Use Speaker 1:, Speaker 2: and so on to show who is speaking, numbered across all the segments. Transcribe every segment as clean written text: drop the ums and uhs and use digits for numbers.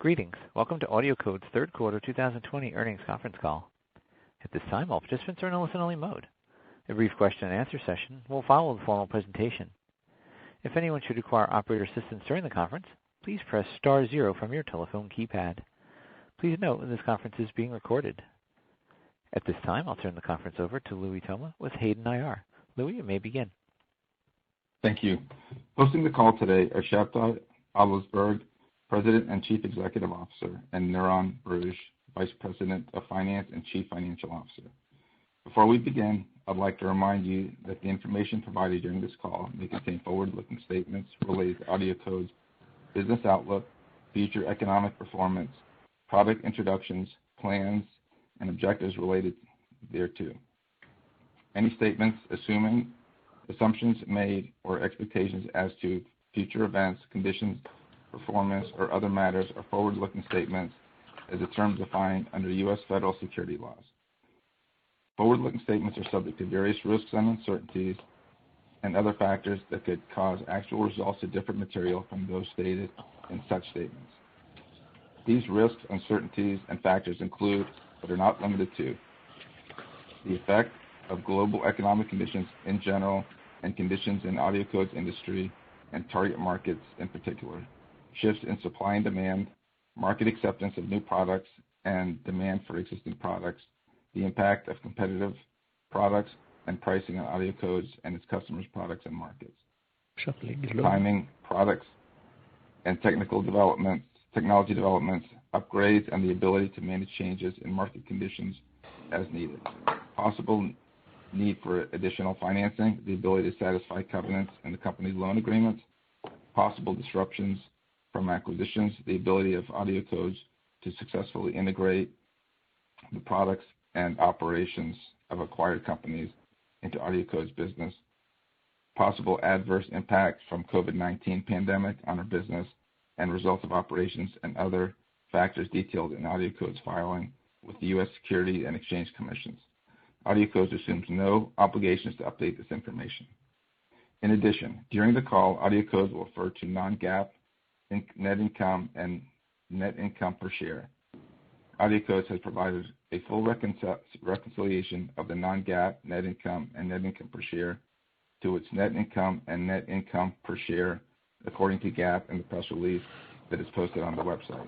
Speaker 1: Greetings. Welcome to AudioCodes' third quarter 2020 earnings conference call. At this time, all participants are in a listen-only mode. A brief question-and-answer session will follow the formal presentation. If anyone should require operator assistance during the conference, please press star zero from your telephone keypad. Please note that this conference is being recorded. At this time, I'll turn the conference over to Louis Toma with Hayden IR. Louis, you may begin.
Speaker 2: Thank you. Hosting the call today are Shabtai Adlersberg, President and Chief Executive Officer, and Niran Baruch, Vice President of Finance and Chief Financial Officer. Before we begin, I'd like to remind you that the information provided during this call may contain forward-looking statements related to AudioCodes' business outlook, future economic performance, product introductions, plans, and objectives related thereto. Any statements assuming assumptions made or expectations as to future events, conditions, performance, or other matters are forward-looking statements as the terms defined under U.S. federal security laws. Forward-looking statements are subject to various risks and uncertainties and other factors that could cause actual results to differ materially from those stated in such statements. These risks, uncertainties, and factors include, but are not limited to, the effect of global economic conditions in general and conditions in AudioCodes industry and target markets in particular, shifts in supply and demand, market acceptance of new products and demand for existing products, the impact of competitive products and pricing on AudioCodes and its customers' products and markets, timing, products, and technology developments, upgrades, and the ability to manage changes in market conditions as needed, possible need for additional financing, the ability to satisfy covenants in the company's loan agreements, possible disruptions from acquisitions, the ability of AudioCodes to successfully integrate the products and operations of acquired companies into AudioCodes' business, possible adverse impacts from COVID-19 pandemic on our business and results of operations, and other factors detailed in AudioCodes' filing with the U.S. Securities and Exchange Commission. AudioCodes assumes no obligations to update this information. In addition, during the call, AudioCodes will refer to non-GAAP net income and net income per share. AudioCodes has provided a full reconciliation of the non-GAAP net income and net income per share to its net income and net income per share according to GAAP in the press release that is posted on the website.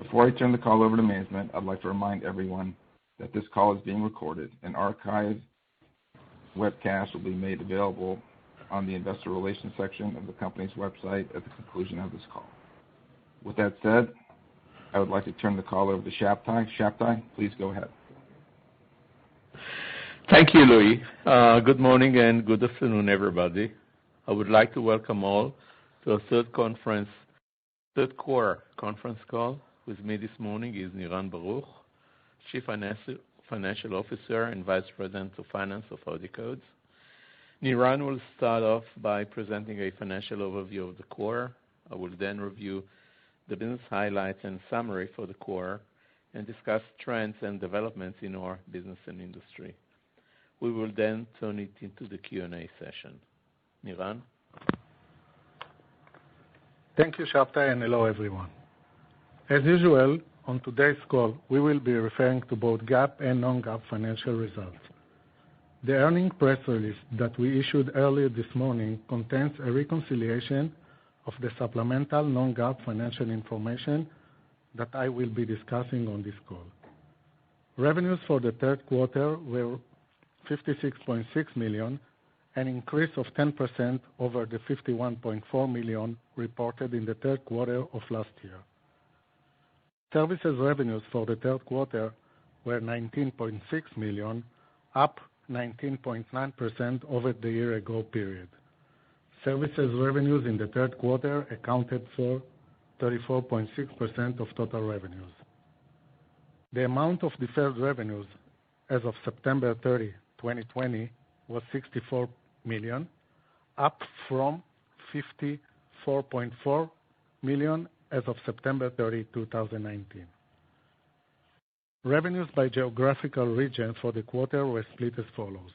Speaker 2: Before I turn the call over to management, I'd like to remind everyone that this call is being recorded. An archived webcast will be made available on the investor relations section of the company's website at the conclusion of this call. With that said, I would like to turn the call over to Shabtai. Shabtai, please go ahead.
Speaker 3: Thank you, Louis. Good morning and good afternoon, everybody. I would like to welcome all to our third quarter conference call. With me this morning is Niran Baruch, Chief Financial Officer and Vice President of Finance of AudioCodes. Niran will start off by presenting a financial overview of the quarter. I will then review the business highlights and summary for the quarter and discuss trends and developments in our business and industry. We will then turn it into the Q&A session. Niran?
Speaker 4: Thank you, Shabtai, and hello, everyone. As usual, on today's call, we will be referring to both GAAP and non-GAAP financial results. The earnings press release that we issued earlier this morning contains a reconciliation of the supplemental non-GAAP financial information that I will be discussing on this call. Revenues for the third quarter were $56.6 million, an increase of 10% over the $51.4 million reported in the third quarter of last year. Services revenues for the third quarter were $19.6 million, up 19.9% over the year-ago period. Services revenues in the third quarter accounted for 34.6% of total revenues. The amount of deferred revenues as of September 30, 2020 was $64 million, up from $54.4 million as of September 30, 2019. Revenues by geographical region for the quarter were split as follows: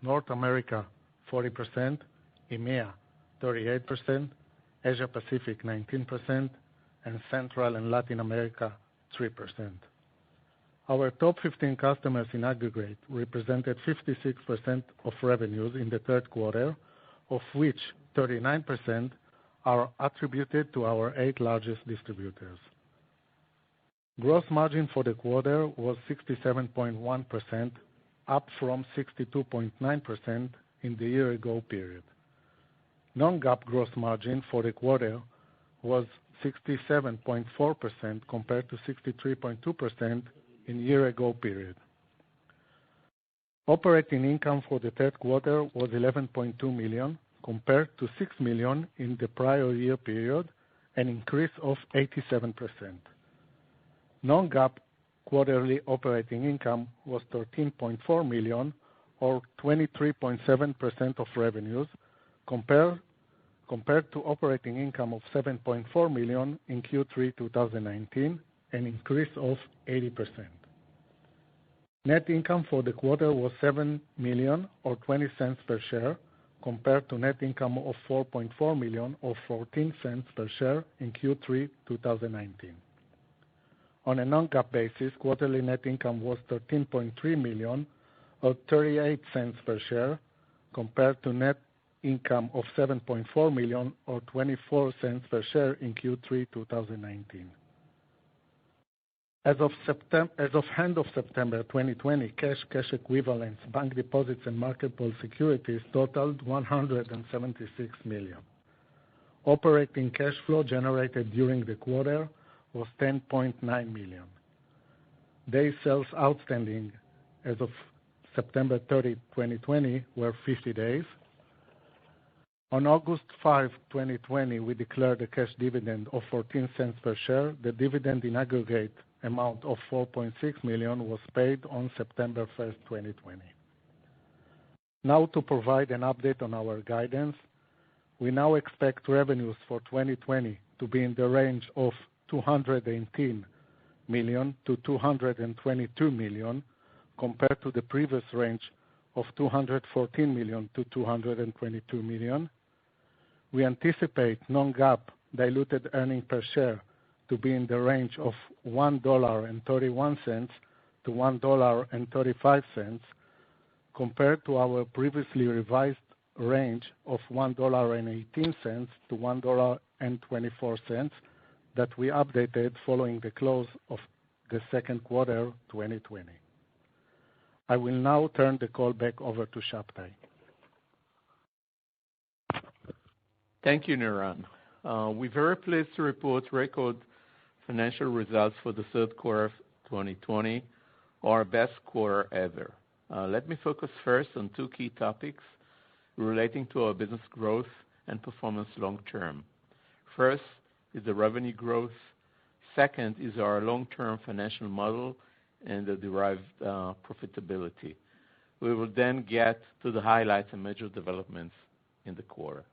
Speaker 4: North America 40%, EMEA 38%, Asia Pacific 19%, and Central and Latin America 3%. Our top 15 customers in aggregate represented 56% of revenues in the third quarter, of which 39% are attributed to our 8 largest distributors. Gross margin for the quarter was 67.1%, up from 62.9% in the year-ago period. Non-GAAP gross margin for the quarter was 67.4% compared to 63.2% in year-ago period. Operating income for the third quarter was $11.2 million compared to $6 million in the prior year period, an increase of 87%. Non-GAAP quarterly operating income was $13.4 million, or 23.7% of revenues, compared to operating income of $7.4 million in Q3 2019, an increase of 80%. Net income for the quarter was $7 million, or 20 cents per share, compared to net income of $4.4 million, or 14 cents per share in Q3 2019. On a non-GAAP basis, quarterly net income was $13.3 million, or 38 cents per share, compared to net income of $7.4 million, or 24 cents per share in Q3 2019. As of end of September 2020, cash equivalents, bank deposits, and marketable securities totaled $176 million. Operating cash flow generated during the quarter was $10.9 million. Days sales outstanding as of September 30, 2020 were 50 days. On August 5, 2020, we declared a cash dividend of 14 cents per share. The dividend in aggregate amount of $4.6 million was paid on September 1st, 2020. Now to provide an update on our guidance, we now expect revenues for 2020 to be in the range of $218 million to $222 million, compared to the previous range of $214 million to $222 million. We anticipate non-GAAP diluted earnings per share to be in the range of $1.31 to $1.35, compared to our previously revised range of $1.18 to $1.24 that we updated following the close of the second quarter 2020. I will now turn the call back over to Shabtai.
Speaker 3: Thank you, Niran. We're very pleased to report record financial results for the third quarter of 2020, our best quarter ever. Let me focus first on 2 key topics relating to our business growth and performance long term. First is the revenue growth. Second is our long-term financial model and the derived profitability. We will then get to the highlights and major developments in the quarter.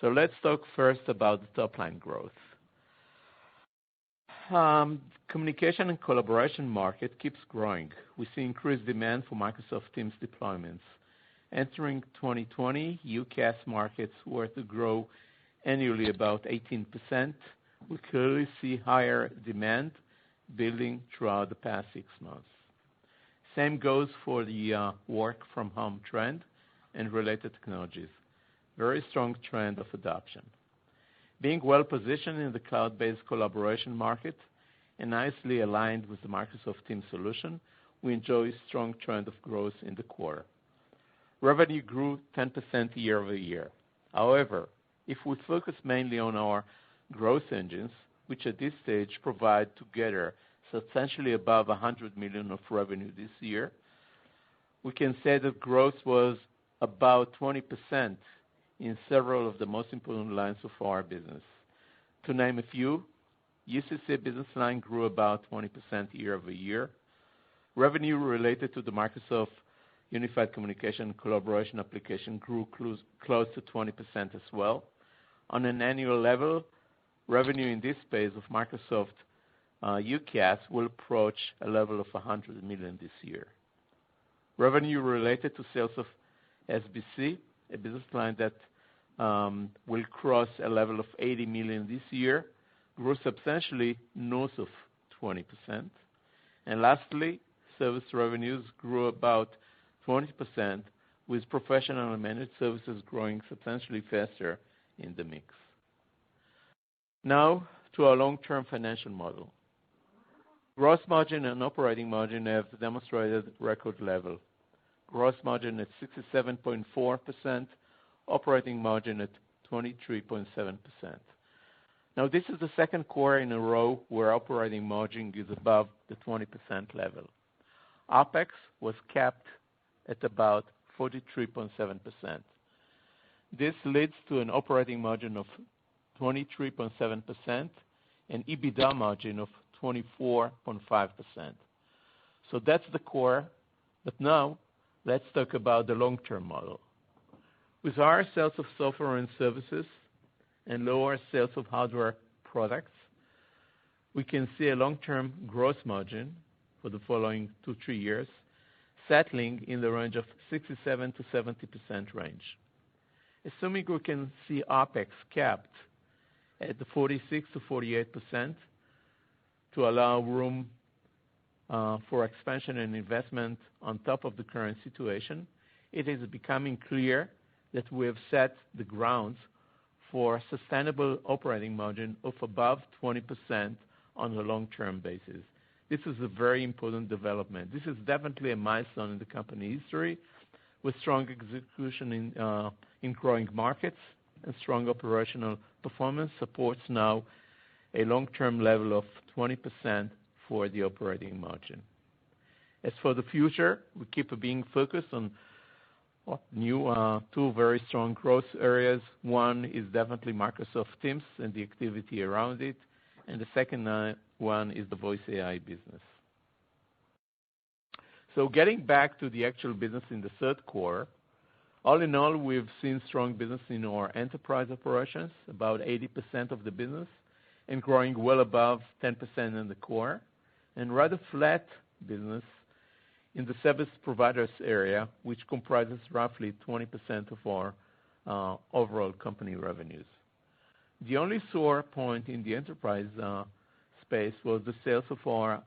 Speaker 3: So let's talk first about the top-line growth. Communication and collaboration market keeps growing. We see increased demand for Microsoft Teams deployments. Entering 2020, UCaaS markets were to grow annually about 18%. We clearly see higher demand building throughout the past 6 months. Same goes for the work from home trend and related technologies. Very strong trend of adoption. Being well positioned in the cloud-based collaboration market and nicely aligned with the Microsoft Teams solution, we enjoy a strong trend of growth in the quarter. Revenue grew 10% year over year. However, if we focus mainly on our growth engines, which at this stage provide together substantially above $100 million of revenue this year, we can say that growth was about 20% in several of the most important lines of our business. To name a few, UCC business line grew about 20% year over year. Revenue related to the Microsoft Unified Communication and Collaboration application grew close to 20% as well. On an annual level, revenue in this space of Microsoft UCaaS will approach a level of $100 million this year. Revenue related to sales of SBC, a business line that will cross a level of $80 million this year, grew substantially north of 20%. And lastly, service revenues grew about 20%, with professional and managed services growing substantially faster in the mix. Now to our long-term financial model. Gross margin and operating margin have demonstrated record level. Gross margin at 67.4%, operating margin at 23.7%. Now this is the second quarter in a row where operating margin is above the 20% level. OPEX was capped at about 43.7%. This leads to an operating margin of 23.7% and EBITDA margin of 24.5%. So that's the core, but now let's talk about the long-term model. With higher sales of software and services and lower sales of hardware products, we can see a long-term gross margin for the following 2-3 years, settling in the range of 67 to 70% range. Assuming we can see OPEX capped at the 46 to 48% to allow room for expansion and investment on top of the current situation, it is becoming clear that we have set the grounds for a sustainable operating margin of above 20% on a long-term basis. This is a very important development. This is definitely a milestone in the company history, with strong execution in growing markets and strong operational performance supports now a long-term level of 20% for the operating margin. As for the future, we keep being focused on two very strong growth areas. One is definitely Microsoft Teams and the activity around it, and the second one is the voice AI business. So getting back to the actual business in the third quarter, all in all, we've seen strong business in our enterprise operations, about 80% of the business, and growing well above 10% in the core, and rather flat business in the service providers area, which comprises roughly 20% of our overall company revenues. The only sore point in the enterprise space was the sales of our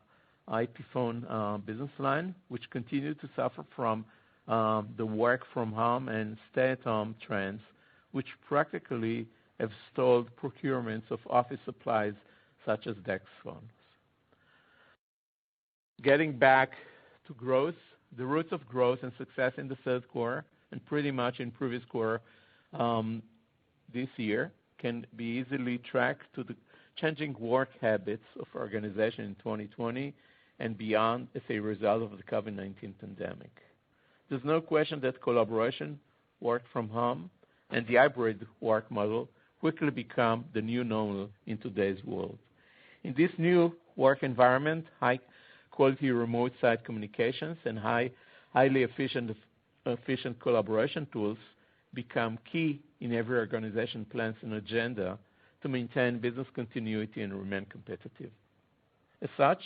Speaker 3: IP phone business line, which continued to suffer from the work from home and stay-at-home trends, which practically have stalled procurements of office supplies such as desk phones. Getting back to growth, the roots of growth and success in the third quarter and pretty much in previous quarter this year can be easily tracked to the changing work habits of organization in 2020 and beyond as a result of the COVID-19 pandemic. There's no question that collaboration, work from home, and the hybrid work model quickly become the new normal in today's world. In this new work environment, high-quality remote site communications and highly efficient collaboration tools become key in every organization plans and agenda to maintain business continuity and remain competitive. As such,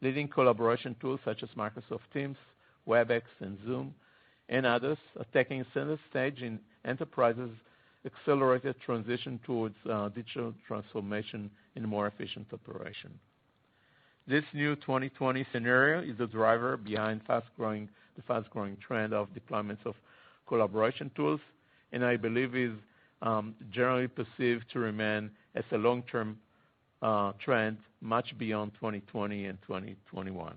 Speaker 3: leading collaboration tools such as Microsoft Teams, WebEx, and Zoom, and others are taking center stage in enterprises' accelerated transition towards digital transformation in a more efficient operation. This new 2020 scenario is the driver behind the fast-growing trend of deployments of collaboration tools, and I believe is generally perceived to remain as a long-term trend much beyond 2020 and 2021.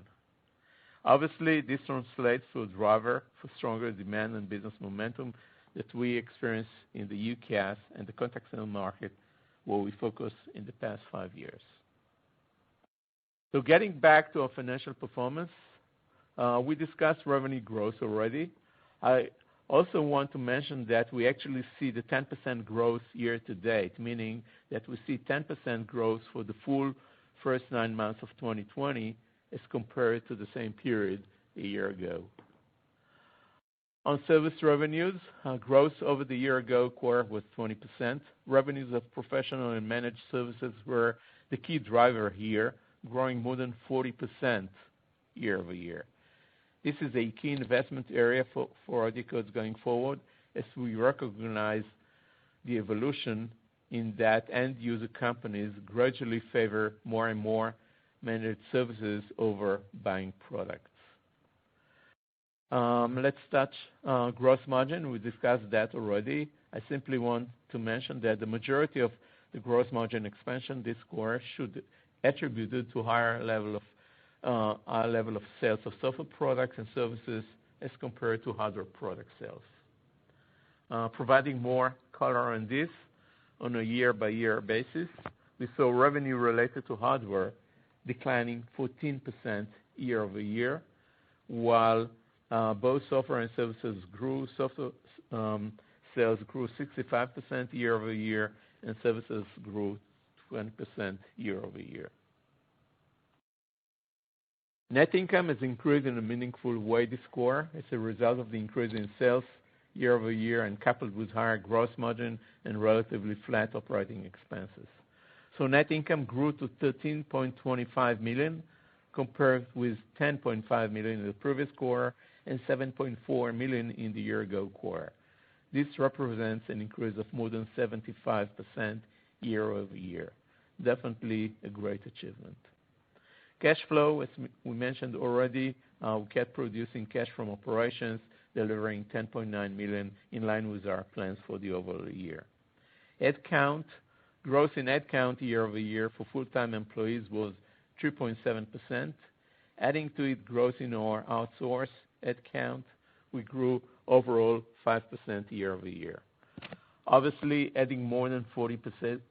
Speaker 3: Obviously, this translates to a driver for stronger demand and business momentum that we experience in the UCaaS and the contact center market, where we focus in the past 5 years. So getting back to our financial performance, we discussed revenue growth already. I also want to mention that we actually see the 10% growth year to date, meaning that we see 10% growth for the full first 9 months of 2020 as compared to the same period a year ago. On service revenues, growth over the year ago quarter was 20%. Revenues of professional and managed services were the key driver here, growing more than 40% year over year. This is a key investment area for AudioCodes going forward, as we recognize the evolution in that end-user companies gradually favor more and more managed services over buying products. Let's touch gross margin. We discussed that already. I simply want to mention that the majority of the gross margin expansion this quarter should be attributed to higher level of sales of software products and services as compared to hardware product sales. Providing more color on this on a year-by-year basis, we saw revenue related to hardware declining 14% year over year, while both software and services grew. Software sales grew 65% year over year, and services grew 20% year over year. Net income has increased in a meaningful way this quarter as a result of the increase in sales year over year and coupled with higher gross margin and relatively flat operating expenses. So net income grew to $13.25 million compared with $10.5 million in the previous quarter and $7.4 million in the year-ago quarter. This represents an increase of more than 75% year over year. Definitely a great achievement. Cash flow, as we mentioned already, we kept producing cash from operations, delivering $10.9 million in line with our plans for the overall year. Growth in head count year over year for full-time employees was 3.7%. Adding to it growth in our outsourced head count, we grew overall 5% year over year. Obviously, adding more than 40 positions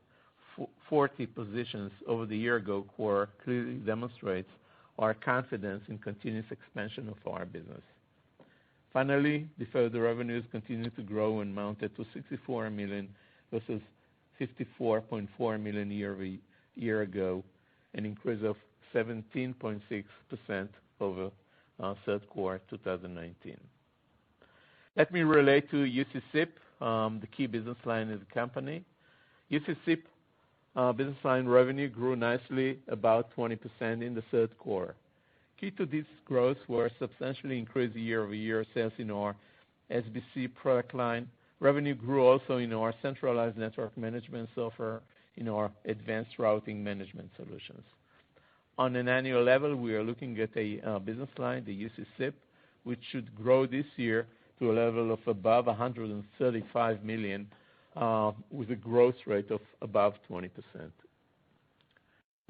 Speaker 3: over the year-ago quarter clearly demonstrates our confidence in continuous expansion of our business. Finally, deferred revenues continued to grow and mounted to $64 million versus $54.4 million year ago, an increase of 17.6% over third quarter 2019. Let me relate to UCSIP, the key business line of the company. UCSIP business line revenue grew nicely, about 20% in the third quarter. Key to this growth were substantially increased year-over-year sales in our SBC product line. Revenue grew also in our centralized network management software, in our advanced routing management solutions. On an annual level, we are looking at a business line, the UCSIP, which should grow this year to a level of above $135 million, with a growth rate of above 20%.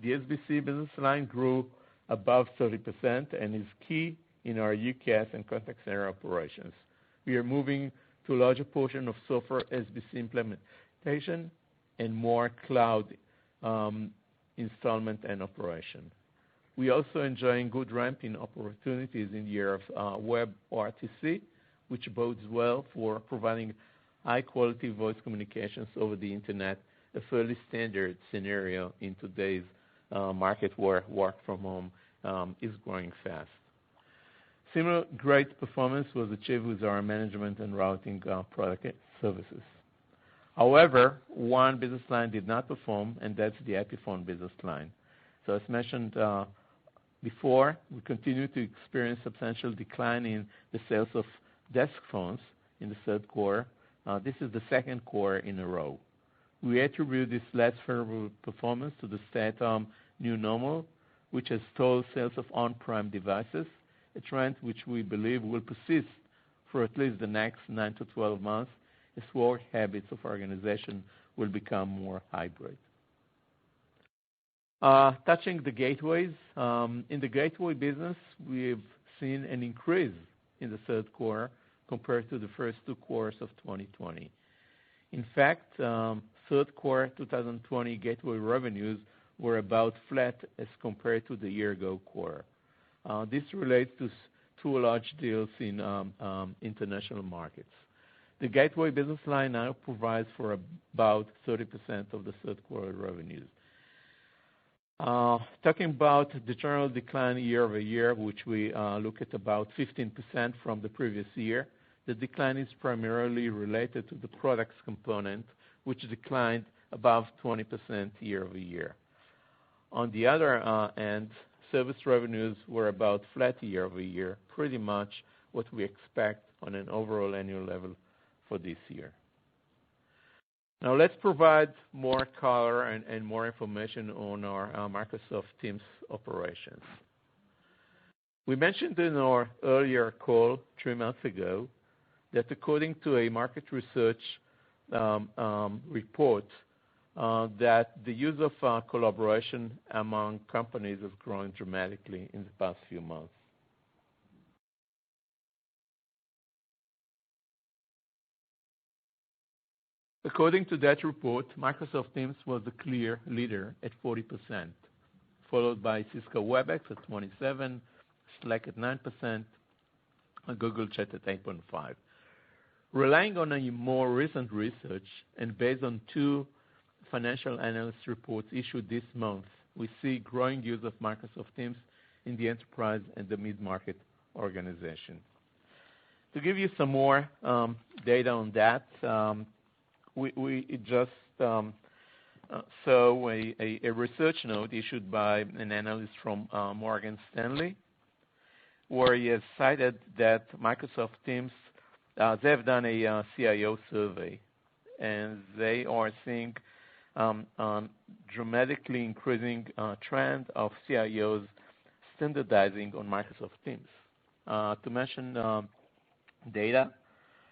Speaker 3: The SBC business line grew above 30% and is key in our UCaaS and contact center operations. We are moving to a larger portion of software SBC implementation and more cloud installment and operation. We also enjoying good ramping opportunities in the area of web RTC, which bodes well for providing high-quality voice communications over the Internet, a fairly standard scenario in today's market where work from home is growing fast. Similar great performance was achieved with our management and routing product services. However, one business line did not perform, and that's the Epiphone business line. So as mentioned before, we continue to experience substantial decline in the sales of desk phones in the third quarter. This is the second quarter in a row. We attribute this less favorable performance to the stay-at-home new normal, which has stalled sales of on-prem devices, a trend which we believe will persist for at least the next 9 to 12 months as work habits of organization will become more hybrid. Touching the gateways, in the gateway business, we've seen an increase in the third quarter compared to the first 2 quarters of 2020. In fact, third quarter 2020 gateway revenues were about flat as compared to the year-ago quarter. This relates to 2 large deals in international markets. The gateway business line now provides for about 30% of the third quarter revenues. Talking about the general decline year over year, which we look at about 15% from the previous year, the decline is primarily related to the products component, which declined above 20% year over year. On the other end, service revenues were about flat year over year, pretty much what we expect on an overall annual level for this year. Now let's provide more color and more information on our Microsoft Teams operations. We mentioned in our earlier call 3 months ago that according to a market research report, that the use of collaboration among companies has grown dramatically in the past few months. According to that report, Microsoft Teams was the clear leader at 40%, followed by Cisco WebEx at 27%, Slack at 9%, and Google Chat at 8.5%. Relying on a more recent research and based on 2 financial analyst reports issued this month, we see growing use of Microsoft Teams in the enterprise and the mid-market organization. To give you some more data on that, we just saw a research note issued by an analyst from Morgan Stanley, where he has cited that Microsoft Teams, they have done a CIO survey, and they are seeing dramatically increasing trend of CIOs standardizing on Microsoft Teams. To mention data,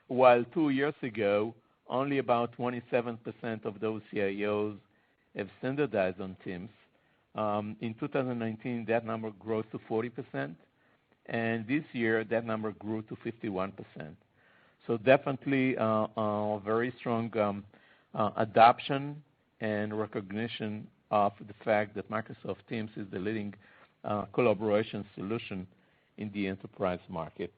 Speaker 3: while 2 years ago, only about 27% of those CIOs have standardized on Teams. In 2019, that number grows to 40%, and this year, that number grew to 51%. So definitely a very strong adoption and recognition of the fact that Microsoft Teams is the leading collaboration solution in the enterprise market.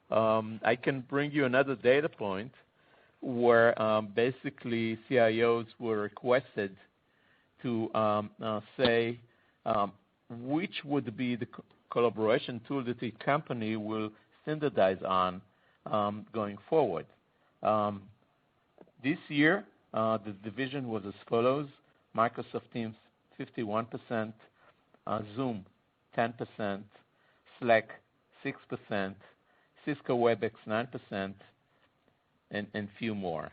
Speaker 3: I can bring you another data point where basically CIOs were requested to say which would be the collaboration tool that the company will standardize on going forward. This year, the division was as follows: Microsoft Teams 51%, Zoom 10%, Slack 6%, Cisco WebEx 9%, and few more.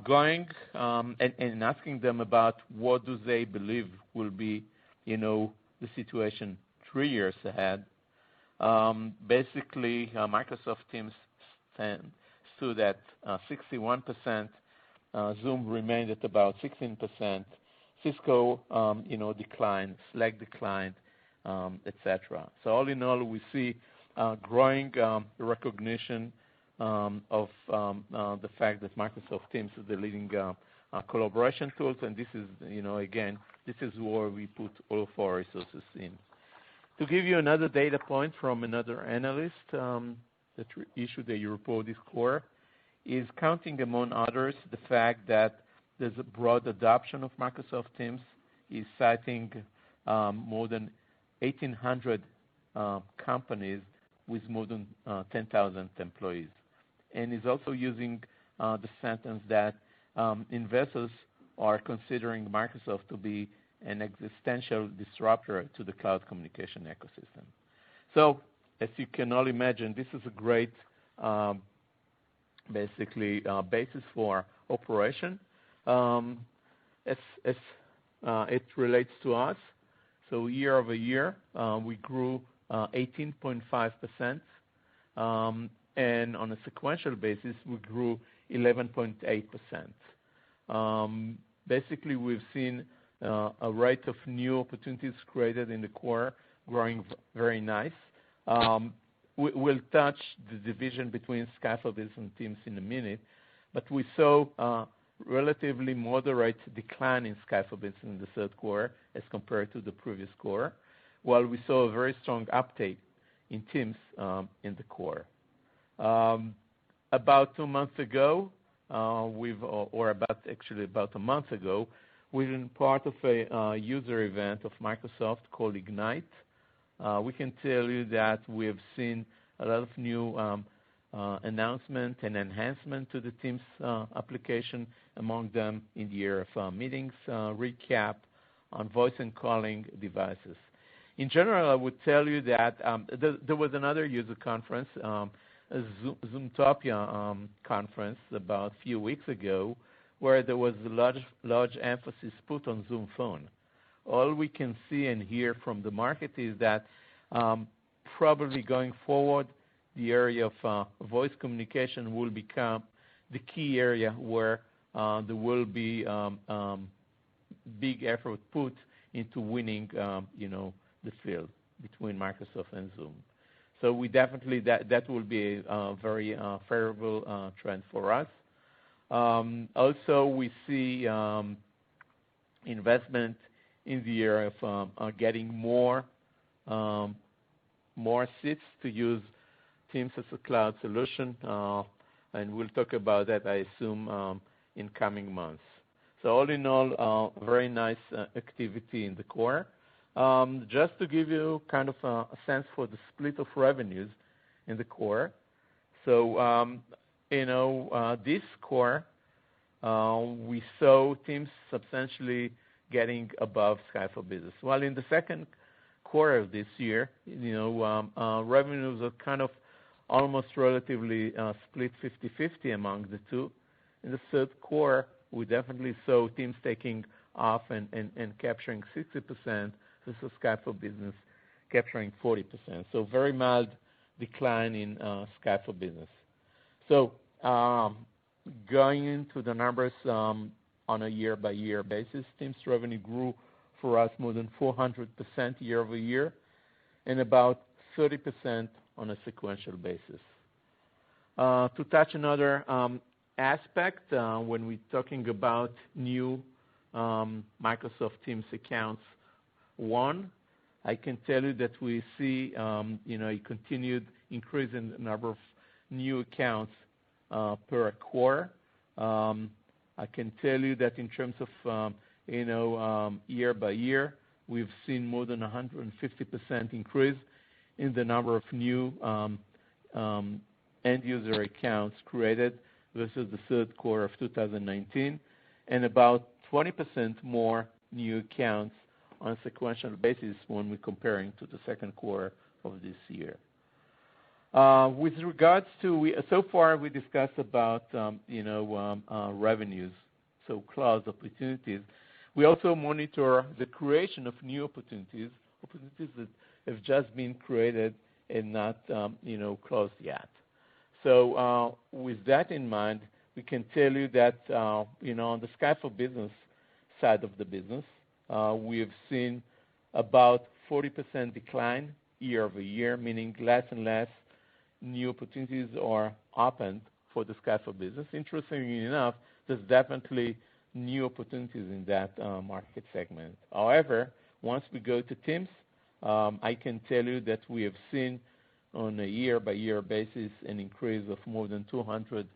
Speaker 3: Going and asking them about what do they believe will be, the situation 3 years ahead. Basically, Microsoft Teams stood at 61%. Zoom remained at about 16%. Cisco, declined. Slack declined, etc. So all in all, we see growing recognition of the fact that Microsoft Teams is the leading collaboration tools, and this is, again, this is where we put all of our resources in. To give you another data point from another analyst that issued a report this quarter, is counting among others the fact that there's a broad adoption of Microsoft Teams, is citing more than 1,800 companies with more than 10,000 employees. And is also using the sentence that investors are considering Microsoft to be an existential disruptor to the cloud communication ecosystem. So, as you can all imagine, this is a great, basis for operation. As it relates to us, so year over year, we grew 18.5%, and on a sequential basis, we grew 11.8%. Basically, we've seen a rate of new opportunities created in the core growing very nice. We'll touch the division between Skyfall and Teams in a minute, but we saw relatively moderate decline in Skyfall in the third quarter as compared to the previous quarter, while we saw a very strong uptake in Teams in the core. About 2 months ago, about a month ago, we've been part of a user event of Microsoft called Ignite. We can tell you that we have seen a lot of new announcement and enhancement to the Teams application, among them in the area of meetings, recap, on voice and calling devices. In general, I would tell you that there was another user conference, a Zoomtopia conference about a few weeks ago, where there was a large emphasis put on Zoom Phone. All we can see and hear from the market is that probably going forward, the area of voice communication will become the key area where there will be big effort put into winning, the field between Microsoft and Zoom. So we definitely, that will be a very favorable trend for us. Also, we see investment in the area of getting more seats to use Teams as a cloud solution, and we'll talk about that, I assume, in coming months. So all in all, very nice activity in the core. Just to give you kind of a sense for the split of revenues in the core. So, this core, we saw Teams substantially getting above Skype for Business. While in the second quarter of this year, revenues are kind of almost relatively split 50-50 among the two. In the third quarter, we definitely saw Teams taking off and capturing 60%. This is Skype for Business capturing 40%. So very mild decline in Skype for Business. So going into the numbers on a year-by-year basis, Teams revenue grew for us more than 400% year over year and about 30% on a sequential basis. To touch another aspect, when we're talking about new Microsoft Teams accounts, I can tell you that we see a continued increase in the number of new accounts per quarter. I can tell you that in terms of year by year, we've seen more than 150% increase in the number of new end user accounts created versus the third quarter of 2019, and about 20% more new accounts on a sequential basis when we're comparing to the second quarter of this year. With regards to, so far we discussed about revenues, so cloud opportunities. We also monitor the creation of new opportunities that have just been created and not closed yet. So with that in mind, we can tell you that on the Skype for Business side of the business, we have seen about 40% decline year over year, meaning less and less new opportunities are opened for the Skype for Business. Interestingly enough, there's definitely new opportunities in that market segment. However, once we go to Teams, I can tell you that we have seen on a year-by-year basis an increase of more than 270%.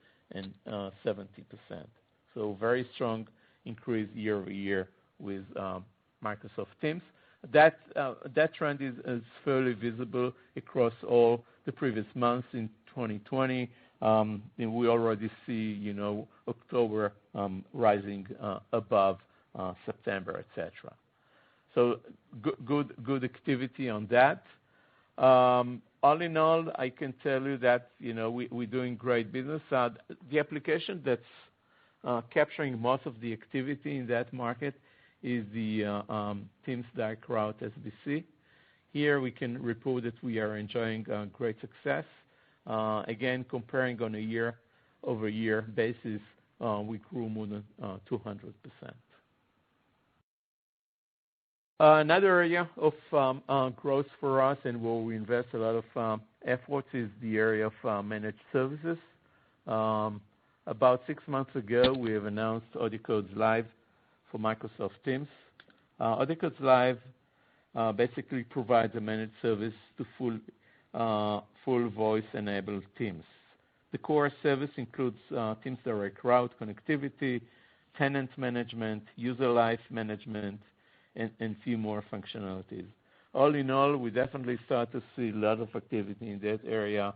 Speaker 3: So very strong increase year over year with Microsoft Teams. That trend is fairly visible across all the previous months in 2020. And we already see, October rising above September, etc. So good activity on that. All in all, I can tell you that we're doing great business. The application that's capturing most of the activity in that market is the Teams Direct Route SBC. Here we can report that we are enjoying great success. Again, comparing on a year-over-year basis, we grew more than 200%. Another area of growth for us and where we invest a lot of efforts is the area of managed services. About 6 months ago, we have announced AudioCodes Live for Microsoft Teams. AudioCodes Live basically provides a managed service to full voice-enabled Teams. The core service includes Teams Direct Route connectivity, tenant management, user life management, and few more functionalities. All in all, we definitely start to see a lot of activity in that area.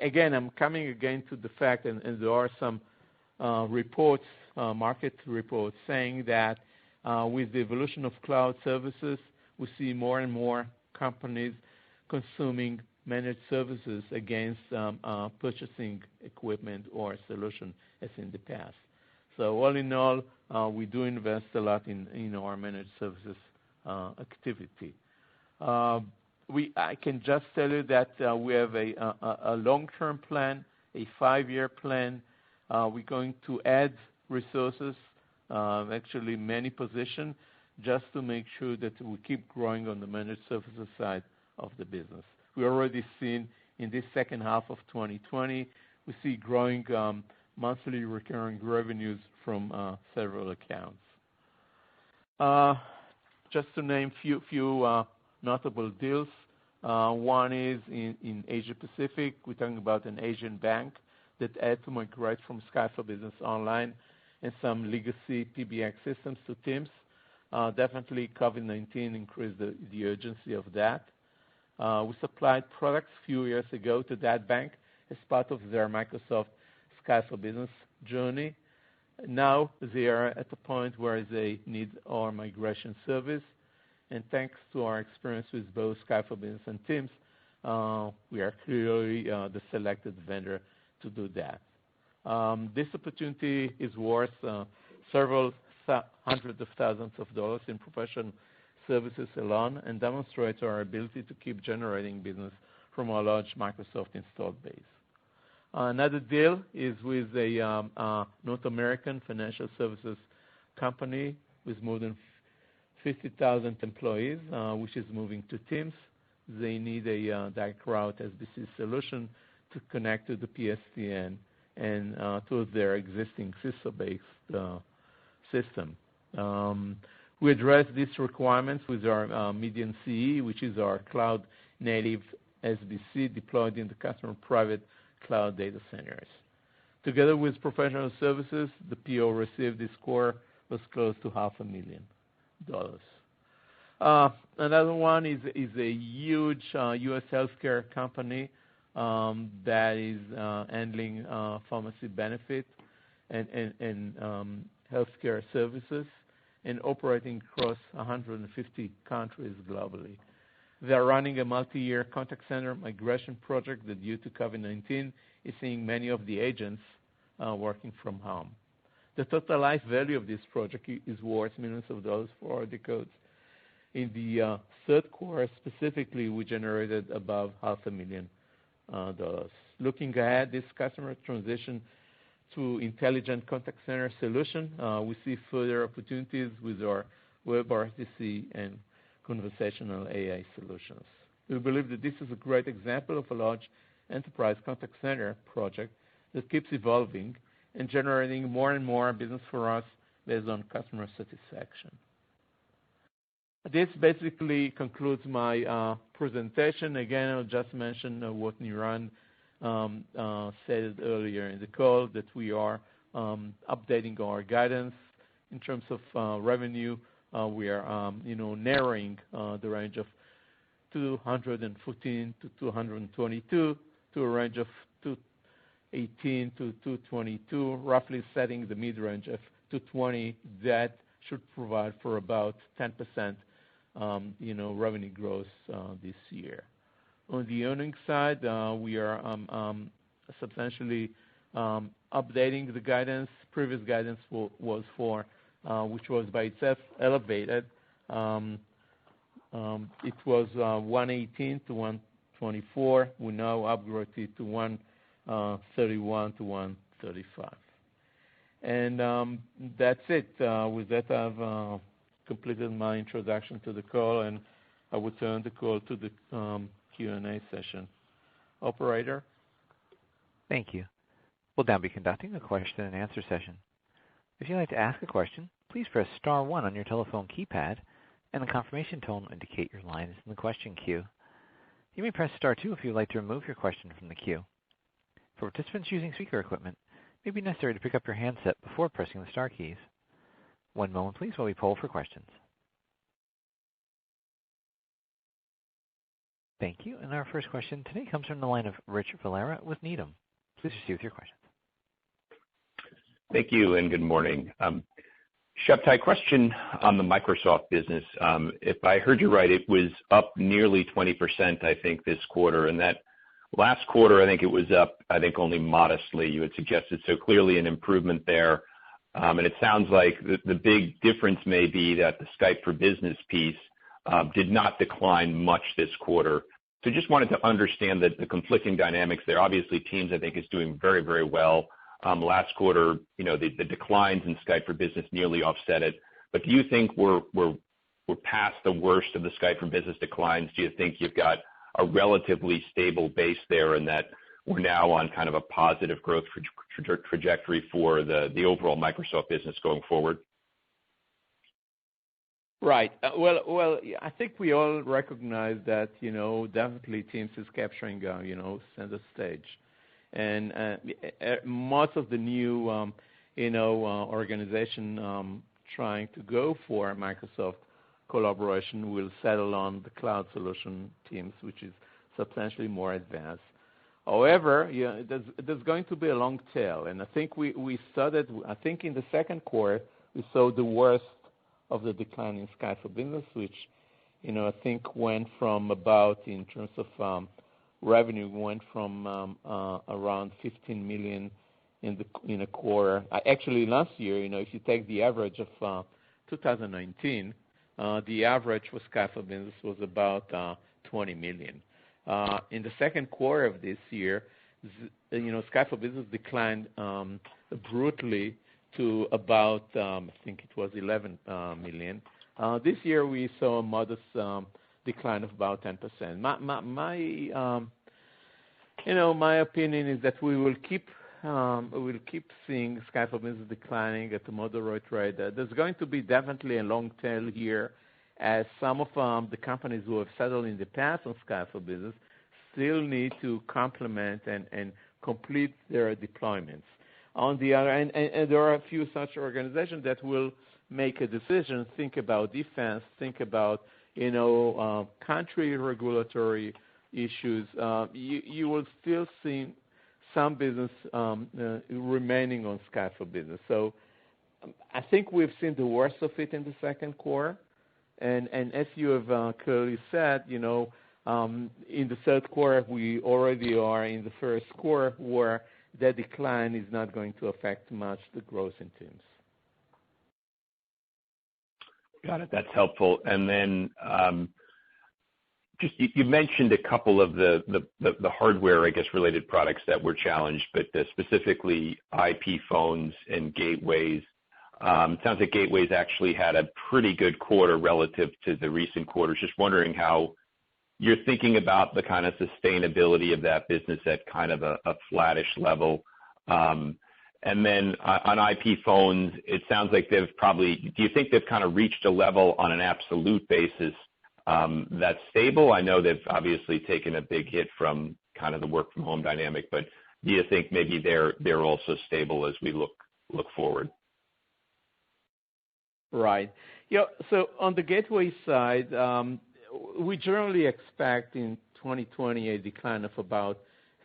Speaker 3: Again, I'm coming again to the fact, and there are some reports, market reports, saying that with the evolution of cloud services, we see more and more companies consuming managed services against purchasing equipment or solution as in the past. So all in all, we do invest a lot in our managed services activity. I can just tell you that we have a long-term plan, a 5-year plan. We're going to add resources, actually many positions, just to make sure that we keep growing on the managed services side of the business. We already seen in this second half of 2020, we see growing monthly recurring revenues from several accounts. Just to name few notable deals. One is in Asia Pacific. We're talking about an Asian bank that had to migrate from Sky for Business Online and some legacy PBX systems to Teams. Definitely COVID-19 increased the urgency of that. We supplied products a few years ago to that bank as part of their Microsoft Sky for Business journey. Now they are at the point where they need our migration service. And thanks to our experience with both Sky for Business and Teams, we are clearly the selected vendor to do that. This opportunity is worth several hundreds of thousands of dollars in professional services alone and demonstrates our ability to keep generating business from our large Microsoft installed base. Another deal is with a North American financial services company with more than 50,000 employees, which is moving to Teams. They need a direct route SBC solution to connect to the PSTN and to their existing CISO-based system. We address these requirements with our Median CE, which is our cloud-native SBC deployed in the customer private cloud data centers. Together with professional services, the PO received this quarter was close to $500,000. Another one is a huge U.S. healthcare company that is handling pharmacy benefit and healthcare services and operating across 150 countries globally. They're running a multi-year contact center migration project that due to COVID-19 is seeing many of the agents working from home. The total life value of this project is worth millions of dollars for AudioCodes. In the third quarter specifically, we generated above $500,000. Looking ahead, this customer transition to intelligent contact center solution, we see further opportunities with our WebRTC and conversational AI solutions. We believe that this is a great example of a large enterprise contact center project that keeps evolving and generating more and more business for us based on customer satisfaction. This basically concludes my presentation. Again, I'll just mention what Niran said earlier in the call, that we are updating our guidance in terms of revenue. We are narrowing the range of 214 to 222 to a range of 218 to 222, roughly setting the mid-range of 220. That should provide for about 10% revenue growth this year. On the earnings side, we are substantially updating the guidance. Previous guidance was for which was by itself elevated. It was 118 to 124. We now upgrade it to 131 to 135. And that's it. With that, I've completed my introduction to the call, and I will turn the call to the Q&A session. Operator?
Speaker 1: Thank you. We'll now be conducting a question and answer session. If you'd like to ask a question, please press star 1 on your telephone keypad, and the confirmation tone will indicate your line is in the question queue. You may press star 2 if you would like to remove your question from the queue. For participants using speaker equipment, it may be necessary to pick up your handset before pressing the star keys. One moment, please, while we poll for questions. Thank you. And our first question today comes from the line of Rich Valera with Needham. Please proceed with your questions.
Speaker 5: Thank you, and good morning. Shabtai, question on the Microsoft business. If I heard you right, it was up nearly 20%, I think, this quarter. And that last quarter, I think it was up, only modestly, you had suggested. So clearly an improvement there. And it sounds like the big difference may be that the Skype for Business piece did not decline much this quarter. So just wanted to understand the conflicting dynamics there. Obviously, Teams, I think, is doing very, very well. Last quarter, the declines in Skype for Business nearly offset it. But do you think we're past the worst of the Skype for Business declines? Do you think you've got a relatively stable base there and that we're now on kind of a positive growth trajectory for the overall Microsoft business going forward?
Speaker 3: Right. Well, I think we all recognize that, definitely Teams is capturing, center stage. And most of the new, organization trying to go for Microsoft collaboration will settle on the cloud solution Teams, which is substantially more advanced. However, there's going to be a long tail, and I think we started. I think in the second quarter we saw the worst of the decline in Skype for Business, which I think went from about, in terms of revenue, went from around 15 million in a quarter. Actually, last year, if you take the average of 2019, the average for Skype for Business was about 20 million. In the second quarter of this year, Skype for Business declined brutally to about, I think it was 11 million. This year we saw a modest decline of about 10%. My opinion is that we will keep seeing Skype for Business declining at a moderate rate. There's going to be definitely a long tail here, as some of the companies who have settled in the past on Skype for Business still need to complement and complete their deployments. On the other end, and there are a few such organizations that will make a decision, think about defense, think about country regulatory issues. You will still see some business remaining on Skype for Business. So I think we've seen the worst of it in the second quarter. And as you have clearly said, in the third quarter, we already are in the first quarter where that decline is not going to affect much the growth in Teams.
Speaker 5: Got it. That's helpful. And then just you mentioned a couple of the hardware, I guess, related products that were challenged, but specifically IP phones and gateways. It sounds like gateways actually had a pretty good quarter relative to the recent quarters. Just wondering how you're thinking about the kind of sustainability of that business at kind of a flattish level. And then on IP phones, it sounds like do you think they've kind of reached a level on an absolute basis that's stable? I know they've obviously taken a big hit from kind of the work from home dynamic, but do you think maybe they're also stable as we look forward?
Speaker 3: Right. So on the gateway side, we generally expect in 2020 a decline of about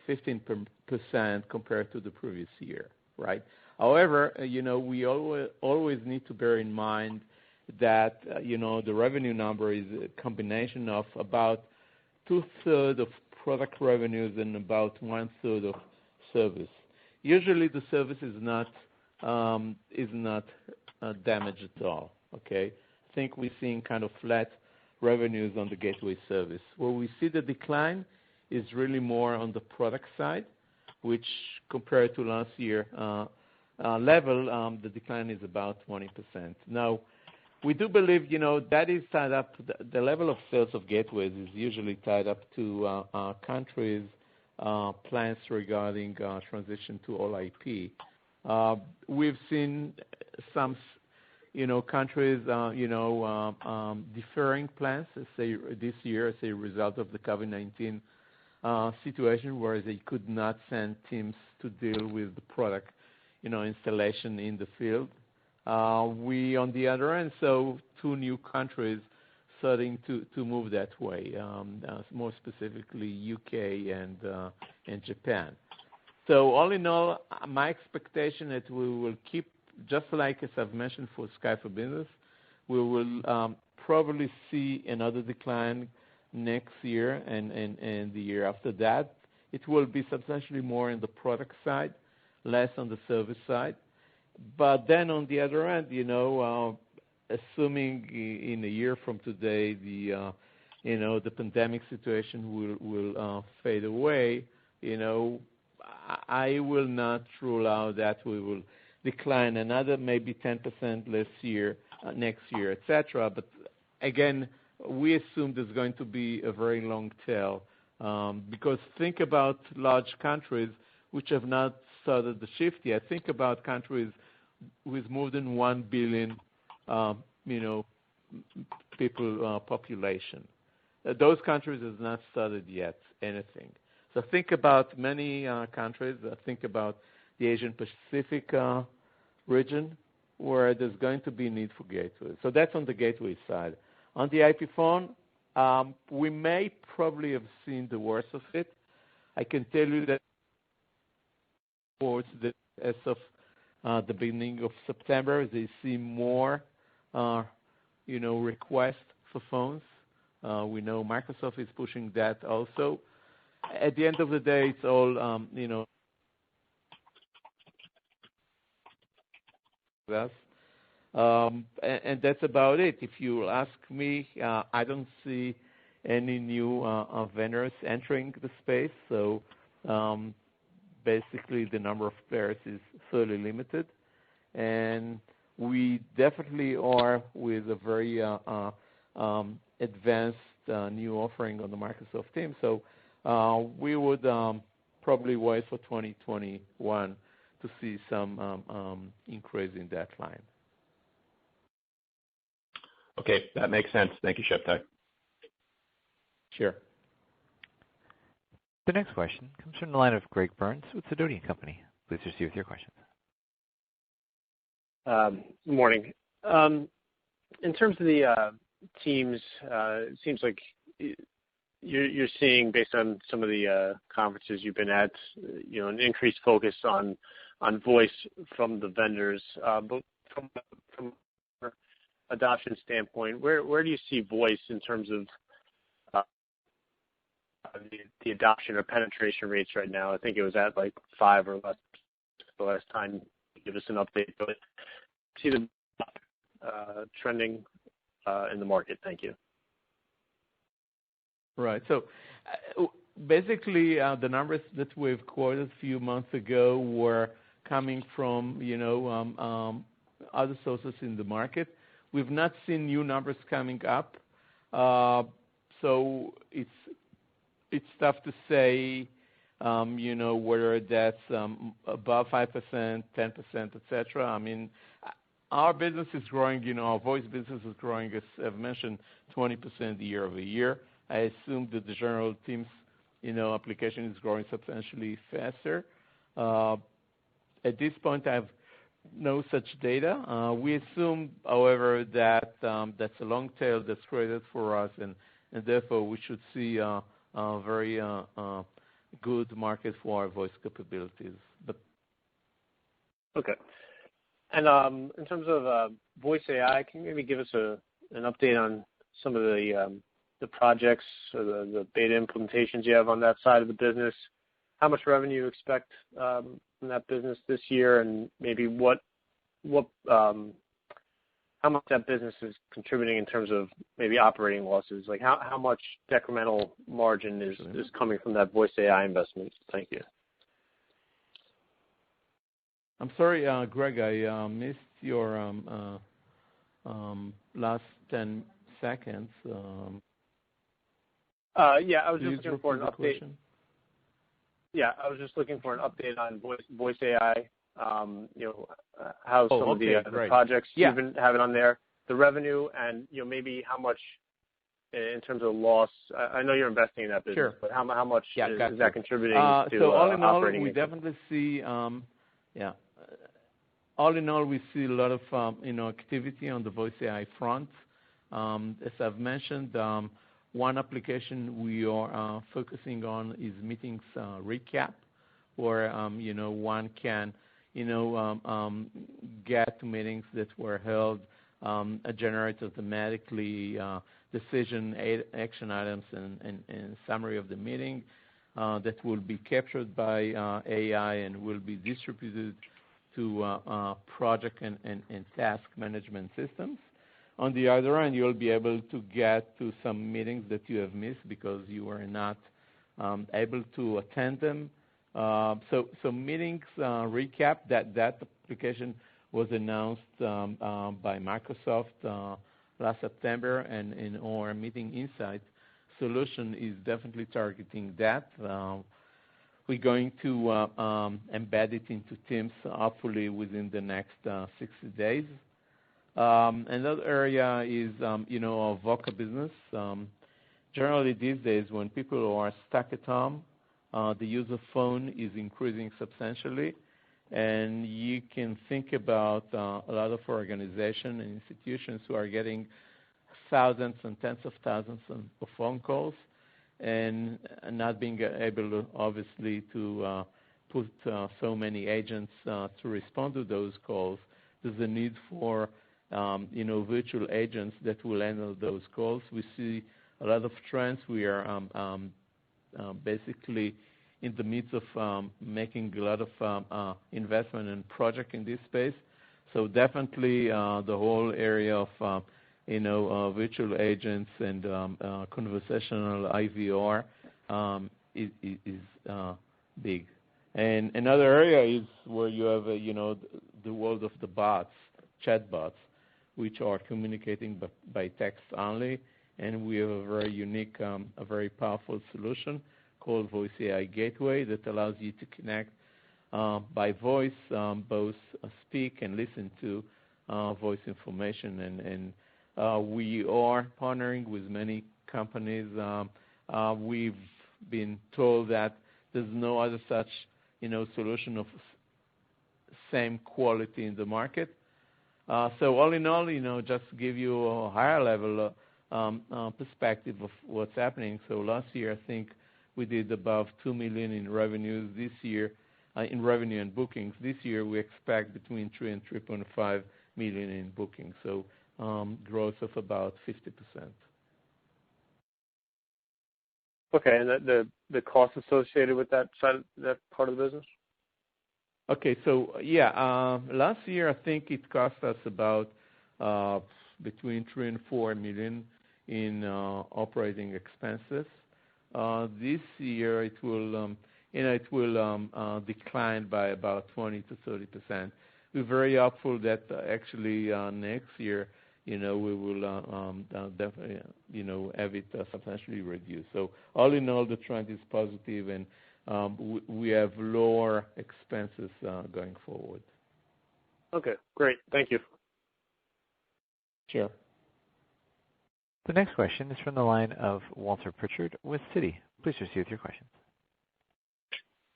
Speaker 3: 15% compared to the previous year, right? However, we always need to bear in mind that, the revenue number is a combination of about 2/3 of product revenues and about 1/3 of service. Usually the service is not damaged at all, okay? I think we're seeing kind of flat revenues on the gateway service. Where we see the decline is really more on the product side, which compared to last year level, the decline is about 20%. Now, we do believe, that is tied up, the level of sales of gateways is usually tied up to countries' plans regarding transition to all IP. We've seen some countries, deferring plans, say this year as a result of the COVID-19 situation, where they could not send teams to deal with the product, installation in the field. We, on the other end, saw 2 new countries starting to move that way, more specifically UK and Japan. So all in all, my expectation is we will keep, just like as I've mentioned for Skype for Business, we will probably see another decline next year and the year after that. It will be substantially more in the product side, less on the service side. But then on the other end, assuming in a year from today the pandemic situation will fade away, I will not rule out that we will decline another maybe 10% next year, etc. But again, we assume there's going to be a very long tail because think about large countries which have not started the shift yet. Think about countries with more than 1 billion, people population. Those countries have not started yet anything. So think about many countries. Think about the Asian Pacific region where there's going to be need for gateways. So that's on the gateway side. On the IP phone, we may probably have seen the worst of it. I can tell you that as of the beginning of September, they see more, requests for phones. We know Microsoft is pushing that also. At the end of the day, it's all, us. And that's about it. If you ask me, I don't see any new vendors entering the space. So basically, the number of players is fairly limited. And we definitely are with a very advanced new offering on the Microsoft team. So we would probably wait for 2021 to see some increase in that line.
Speaker 5: Okay, that makes sense. Thank you, Shabtai.
Speaker 3: Sure.
Speaker 1: The next question comes from the line of Greg Burns with Sidoti & Company. Please proceed with your questions.
Speaker 6: Good morning. In terms of the teams, it seems like you're seeing, based on some of the conferences you've been at, an increased focus on voice from the vendors. But from adoption standpoint, where do you see voice in terms of the adoption or penetration rates right now? I think it was at like 5 or less the last time you give us an update. But see the trending in the market. Thank you.
Speaker 3: Right. So basically, the numbers that we've quoted a few months ago were coming from other sources in the market. We've not seen new numbers coming up, so it's tough to say, whether that's above 5%, 10%, etc. I mean, our business is growing. Our voice business is growing, as I've mentioned, 20% year over year. I assume that the general Teams, application is growing substantially faster. At this point, I have no such data. We assume, however, that that's a long tail that's created for us, and therefore we should see a very good market for our voice capabilities. But
Speaker 6: okay. And in terms of voice AI, can you maybe give us an update on some of the projects or the beta implementations you have on that side of the business? How much revenue you expect from that business this year, and maybe how much that business is contributing in terms of maybe operating losses? Like how much decremental margin is coming from that voice AI investment? Thank you.
Speaker 3: I'm sorry, Greg, I missed your last 10 seconds.
Speaker 6: Yeah, I was just looking for an update.
Speaker 3: Question?
Speaker 6: Yeah, I was just looking for an update on voice AI. How some of the projects you've been having on there, the revenue, and maybe how much in terms of loss. I know you're investing in that business, but how much is that contributing to
Speaker 3: so all in all,
Speaker 6: operating
Speaker 3: we
Speaker 6: income?
Speaker 3: definitely see, all in all, we see a lot of activity on the voice AI front. As I've mentioned, one application we are focusing on is meetings recap, where one can get meetings that were held, generate automatically decision, action items, and summary of the meeting that will be captured by AI and will be distributed to project and task management systems. On the other hand, you'll be able to get to some meetings that you have missed because you were not able to attend them. So meetings recap, that application was announced by Microsoft last September, and in our Meeting Insight solution is definitely targeting that. We're going to embed it into Teams hopefully within the next 60 days. Another area is, our VOCA business. Generally these days when people are stuck at home, the use of phone is increasing substantially, and you can think about a lot of organizations and institutions who are getting thousands and tens of thousands of phone calls and not being able to, obviously, to put so many agents to respond to those calls. There's a need for virtual agents that will handle those calls. We see a lot of trends. We are basically in the midst of making a lot of investment and project in this space. So definitely the whole area of virtual agents and conversational IVR is big. And another area is where you have the world of the bots, chatbots, which are communicating by text only, and we have a very unique, a very powerful solution called Voice AI Gateway that allows you to connect by voice, both speak and listen to voice information. And we are partnering with many companies. We've been told that there's no other such solution of same quality in the market. So all in all, just to give you a higher level perspective of what's happening. So last year, I think we did above $2 million in revenues. This year, in revenue and bookings. This year, we expect between 3 and 3.5 million in bookings. So growth of about 50%.
Speaker 6: Okay, and the cost associated with that part of the business?
Speaker 3: Okay, so yeah, last year I think it cost us about between 3 and 4 million in operating expenses. This year it will decline by about 20 to 30%. We're very hopeful that actually next year, we will definitely, have it substantially reduced. So all in all, the trend is positive, and we have lower expenses going forward.
Speaker 6: Okay, great. Thank you.
Speaker 3: Sure.
Speaker 1: The next question is from the line of Walter Pritchard with Citi. Please proceed with your questions.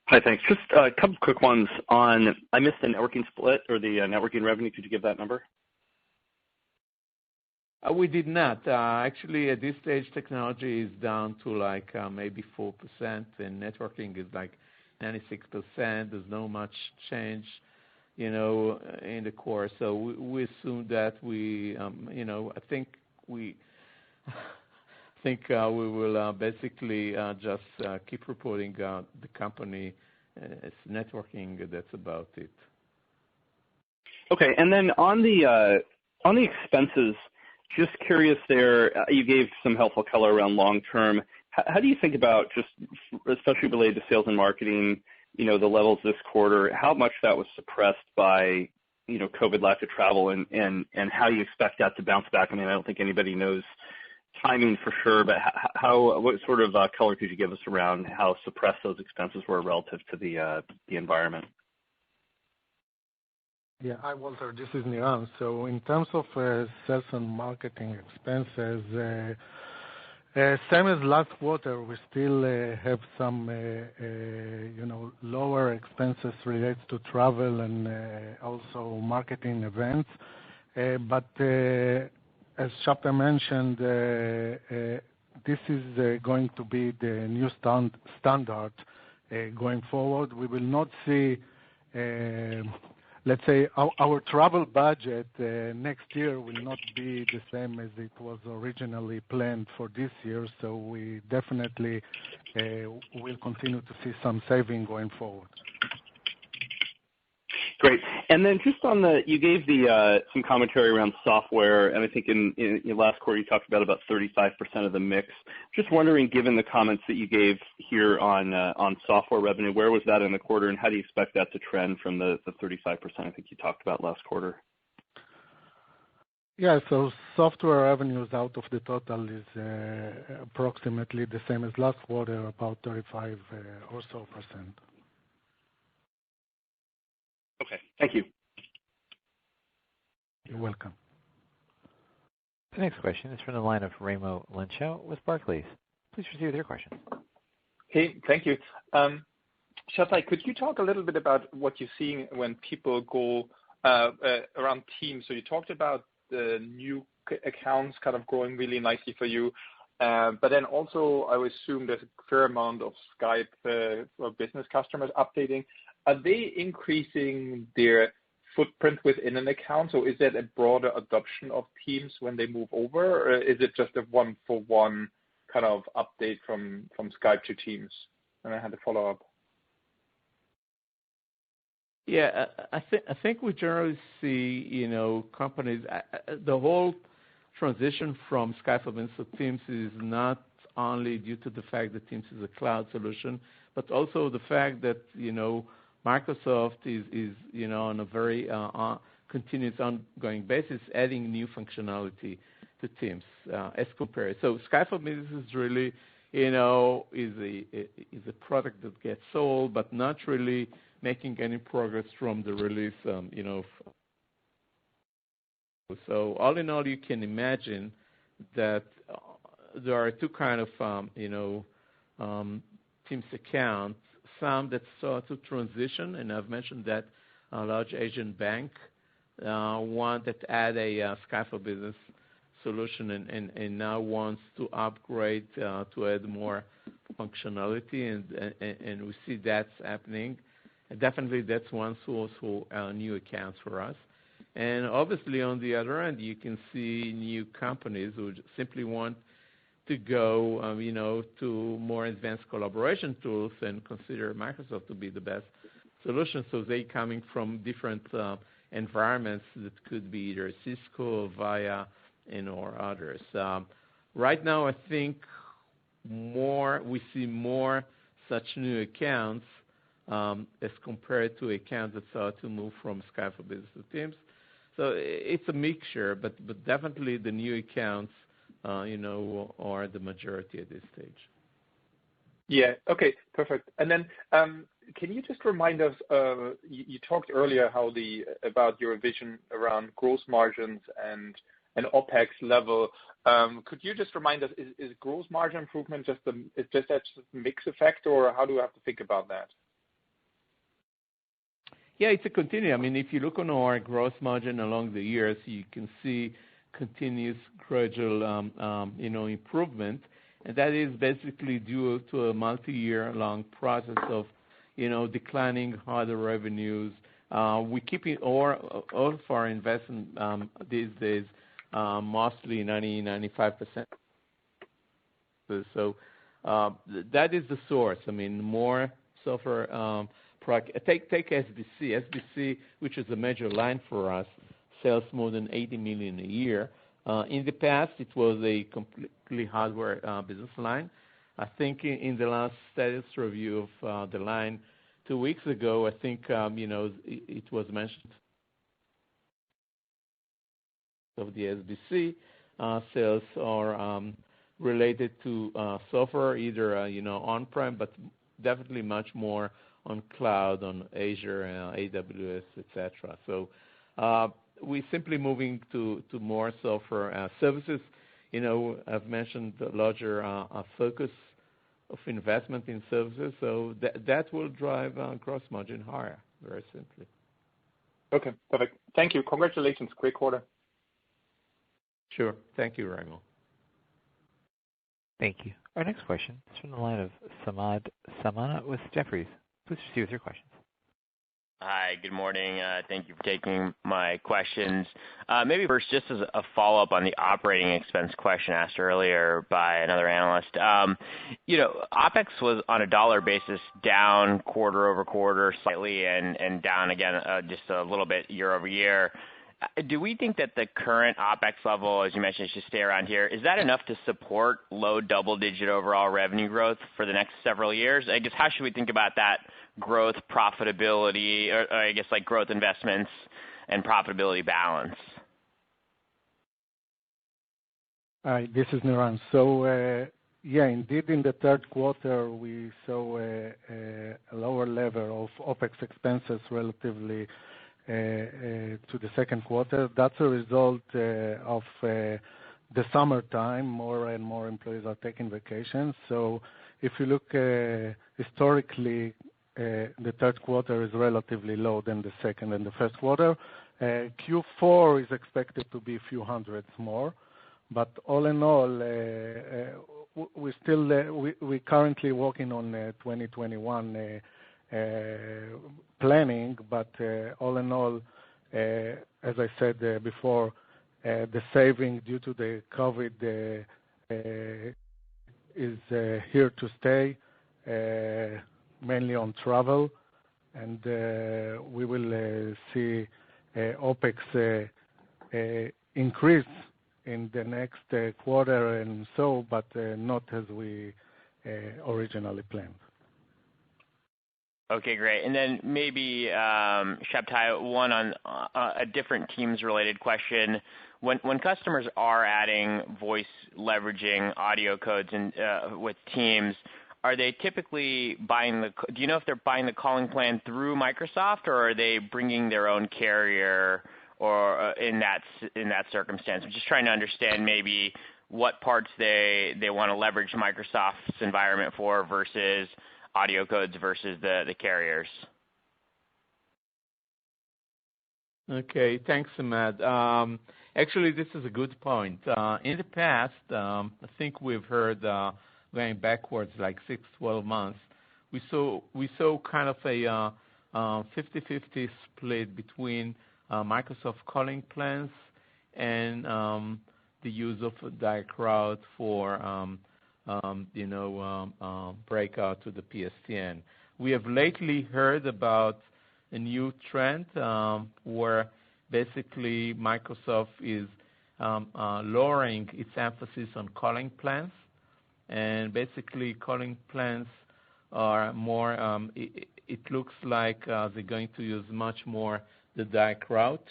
Speaker 7: Hi, thanks. Just a couple quick ones on, I missed the networking split or the networking revenue. Could you give that number?
Speaker 3: We did not. Actually, at this stage, technology is down to like maybe 4%, and networking is like 96%. There's no much change, in the core. So we assume that I think we will basically just keep reporting the company as networking. That's about it.
Speaker 7: Okay, and then on the expenses, just curious there, you gave some helpful color around long term. How do you think about, just especially related to sales and marketing, the levels this quarter, how much that was suppressed by, COVID, lack of travel, and how you expect that to bounce back? I mean, I don't think anybody knows timing for sure, but what sort of color could you give us around how suppressed those expenses were relative to the environment?
Speaker 4: Yeah, hi Walter, this is Niran. So in terms of sales and marketing expenses, same as last quarter, we still have some, lower expenses related to travel and also marketing events. But as Shabtai mentioned, this is going to be the new standard going forward. We will not see, let's say, our travel budget next year will not be the same as it was originally planned for this year. So we definitely will continue to see some saving going forward.
Speaker 7: Great. And then just on you gave some commentary around software, and I think in your last quarter you talked about 35% of the mix. Just wondering, given the comments that you gave here on software revenue, where was that in the quarter, and how do you expect that to trend from the 35% I think you talked about last quarter?
Speaker 4: Yeah, so software revenues out of the total is approximately the same as last quarter, about 35 or so percent.
Speaker 7: Okay, thank you.
Speaker 4: You're welcome.
Speaker 1: The next question is from the line of Raimo Lenschow with Barclays. Please proceed with your question.
Speaker 8: Hey, thank you. Shabtai, could you talk a little bit about what you're seeing when people go around Teams? So you talked about the new accounts kind of growing really nicely for you, but then also I would assume there's a fair amount of Skype for business customers updating. Are they increasing their footprint within an account? So is that a broader adoption of Teams when they move over, or is it just a one-for-one kind of update from Skype to Teams? And I had a follow-up.
Speaker 3: Yeah, I think we generally see, companies, the whole transition from Skype for Business to Teams is not only due to the fact that Teams is a cloud solution, but also the fact that, Microsoft is on a very continuous ongoing basis adding new functionality to Teams as compared. So Skype for Business is really, is a product that gets sold, but not really making any progress from the release, So all in all, you can imagine that there are two kind of, Teams accounts. Some that start to transition, and I've mentioned that a large Asian bank, one that add a Skype for Business solution and now wants to upgrade to add more functionality, and we see that's happening. And definitely that's one source for new accounts for us. And obviously on the other end, you can see new companies who simply want to go, to more advanced collaboration tools and consider Microsoft to be the best solution. So they coming from different environments that could be either Cisco, Avaya, or others. Right now, I think we see more such new accounts as compared to accounts that start to move from Skype for Business to Teams. So it's a mixture, but definitely the new accounts are the majority at this stage.
Speaker 8: Yeah. Okay. Perfect. And then, can you just remind us? You talked earlier about your vision around gross margins and OpEx level. Could you just remind us? Is gross margin improvement just a mix effect, or how do we have to think about that?
Speaker 3: Yeah, it's a continuum. I mean, if you look on our gross margin along the years, you can see continuous gradual, improvement, and that is basically due to a multi-year long process of, declining hardware revenues. We keep all of our investment these days mostly 90-95%. So that is the source. I mean, more software. Take SBC. SBC, which is a major line for us, sells more than $80 million a year. In the past, it was a completely hardware business line. I think in the last status review of the line 2 weeks ago, I think it was mentioned of the SBC sales are related to software, either on-prem, but definitely much more on cloud, on Azure, AWS, etc. So we're simply moving to more software services. I've mentioned the larger focus of investment in services, so that will drive gross margin higher, very simply.
Speaker 8: Okay, perfect. Thank you. Congratulations. Great quarter.
Speaker 3: Sure. Thank you, Raimo.
Speaker 1: Thank you. Our next question is from the line of Samad Samana with Jefferies. Please proceed with your questions.
Speaker 9: Hi, good morning. Thank you for taking my questions. Maybe first, just as a follow-up on the operating expense question asked earlier by another analyst. OpEx was on a dollar basis down quarter-over-quarter slightly and down again just a little bit year-over-year. Do we think that the current OpEx level, as you mentioned, should stay around here? Is that enough to support low double-digit overall revenue growth for the next several years? I guess, how should we think about that growth, profitability, or I guess like growth investments and profitability balance?
Speaker 4: Hi, this is Niran. So, indeed, in the third quarter, we saw a lower level of OpEx expenses relatively to the second quarter. That's a result of the summertime. More and more employees are taking vacations. So if you look historically, the third quarter is relatively low than the second and the first quarter. Q4 is expected to be a few hundreds more. But all in all, we're currently working on 2021 planning, but all in all, as I said before, the saving due to the COVID is here to stay, mainly on travel, and we will see OpEx increase in the next quarter and so, but not as we originally planned.
Speaker 9: Okay, great. And then maybe, Shabtai, one on a different Teams-related question. When customers are adding voice leveraging AudioCodes with Teams, are they typically do you know if they're buying the calling plan through Microsoft, or are they bringing their own carrier or in that circumstance? I'm just trying to understand maybe what parts they want to leverage Microsoft's environment for versus AudioCodes versus the carriers.
Speaker 3: Okay, thanks, Ahmad. Actually, this is a good point. In the past, I think we've heard going backwards like 6-12 months, we saw kind of a 50-50 split between Microsoft calling plans and the use of direct route for breakout to the PSTN. We have lately heard about a new trend where basically Microsoft is lowering its emphasis on calling plans, and basically calling plans are more, it looks like they're going to use much more the direct route.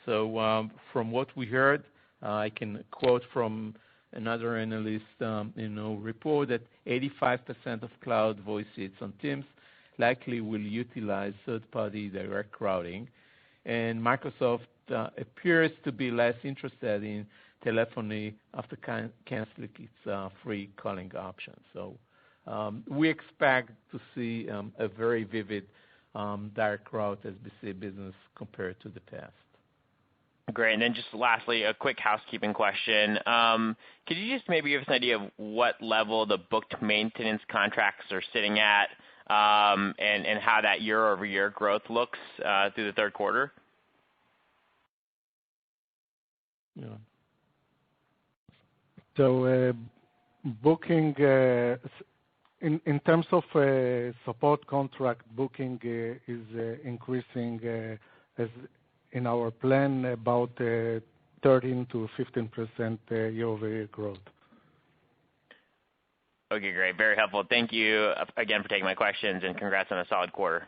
Speaker 3: So from what we heard, I can quote from another analyst, report that 85% of cloud voice seats on Teams likely will utilize third-party direct routing, and Microsoft appears to be less interested in telephony after canceling its free calling option. So we expect to see a very vivid direct route SBC business compared to the past.
Speaker 9: Great. And then just lastly, a quick housekeeping question. Could you just maybe give us an idea of what level the booked maintenance contracts are sitting at, and how that year-over-year growth looks through the third quarter?
Speaker 3: Yeah.
Speaker 4: So booking, in terms of support contract, booking is increasing as in our plan, about 13 to 15% year-over-year growth.
Speaker 9: Okay, great. Very helpful. Thank you again for taking my questions, and congrats on a solid quarter.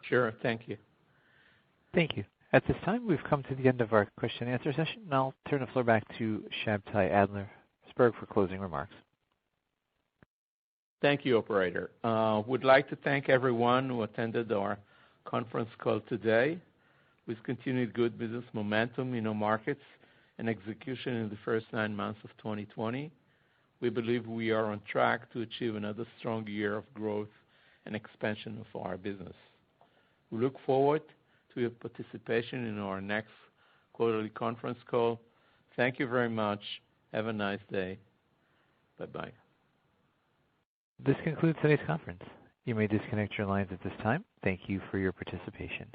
Speaker 3: Sure. Thank you.
Speaker 1: Thank you. At this time, we've come to the end of our question and answer session, and I'll turn the floor back to Shabtai Adlersberg for closing remarks.
Speaker 3: Thank you, operator. Would like to thank everyone who attended our conference call today. With continued good business momentum in our markets and execution in the first 9 months of 2020, we believe we are on track to achieve another strong year of growth and expansion of our business. We look forward to your participation in our next quarterly conference call. Thank you very much. Have a nice day. Bye-bye.
Speaker 1: This concludes today's conference. You may disconnect your lines at this time. Thank you for your participation.